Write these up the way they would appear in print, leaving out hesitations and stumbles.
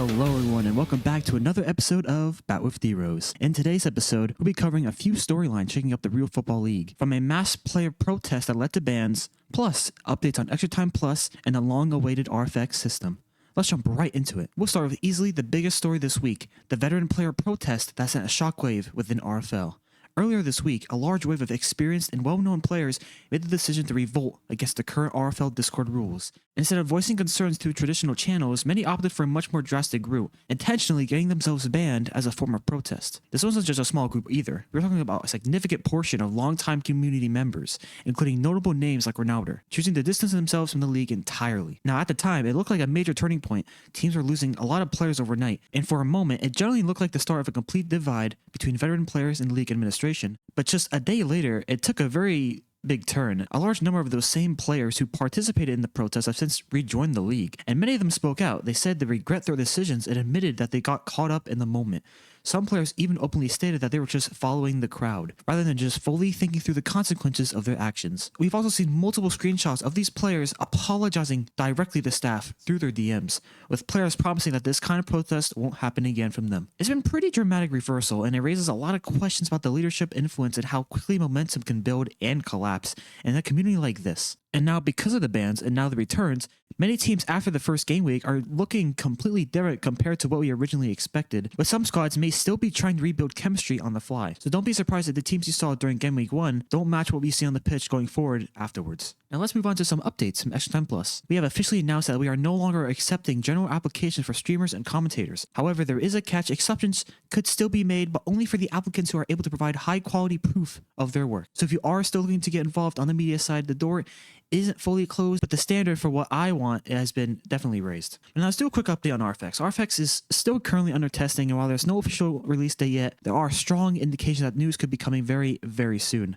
Hello everyone and welcome back to another episode of Bout with Drose. In today's episode, we'll be covering a few storylines shaking up the real football league, from a mass player protest that led to bans, plus updates on ExtraTime Plus and the long-awaited RFX system. Let's jump right into it. We'll start with easily the biggest story this week, the veteran player protest that sent a shockwave within RFL. Earlier this week, a large wave of experienced and well-known players made the decision to revolt against the current RFL Discord rules. Instead of voicing concerns through traditional channels, many opted for a much more drastic route, intentionally getting themselves banned as a form of protest. This wasn't just a small group either. We're talking about a significant portion of longtime community members, including notable names like Ronaldo, choosing to distance themselves from the league entirely. Now, at the time, it looked like a major turning point. Teams were losing a lot of players overnight, and for a moment, it generally looked like the start of a complete divide between veteran players and league administration. But just a day later, it took a very big turn. A large number of those same players who participated in the protest have since rejoined the league, and many of them spoke out. They said they regret their decisions and admitted that they got caught up in the moment. Some players even openly stated that they were just following the crowd, rather than just fully thinking through the consequences of their actions. We've also seen multiple screenshots of these players apologizing directly to staff through their DMs, with players promising that this kind of protest won't happen again from them. It's been a pretty dramatic reversal, and it raises a lot of questions about the leadership influence and how quickly momentum can build and collapse in a community like this. And now, because of the bans and now the returns, many teams after the first game week are looking completely different compared to what we originally expected, but some squads may still be trying to rebuild chemistry on the fly. So don't be surprised if the teams you saw during game week 1 don't match what we see on the pitch going forward afterwards. Now let's move on to some updates from ExtraTime Plus. We have officially announced that we are no longer accepting general applications for streamers and commentators. However, there is a catch. Exceptions could still be made, but only for the applicants who are able to provide high quality proof of their work. So if you are still looking to get involved on the media side, the door isn't fully closed, but the standard for what I want has been definitely raised. And let's do a quick update on RFX. RFX is still currently under testing, and while there's no official release date yet, there are strong indications that news could be coming very, very soon.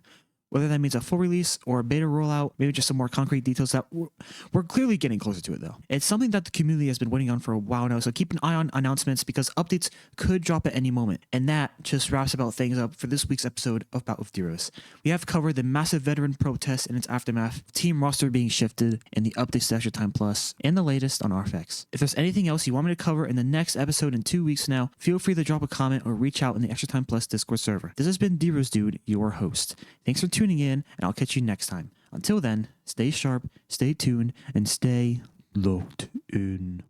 Whether that means a full release or a beta rollout, maybe just some more concrete details, that we're clearly getting closer to it though. It's something that the community has been waiting on for a while now, so keep an eye on announcements because updates could drop at any moment. And that just wraps about things up for this week's episode of Bout with Drose. We have covered the massive veteran protest and its aftermath, team roster being shifted, and the updates to ExtraTime Plus, and the latest on RFX. If there's anything else you want me to cover in the next episode in 2 weeks from now, feel free to drop a comment or reach out in the ExtraTime Plus Discord server. This has been Drose Dude, your host. Thanks for tuning in, and I'll catch you next time. Until then, stay sharp, stay tuned, and stay locked in.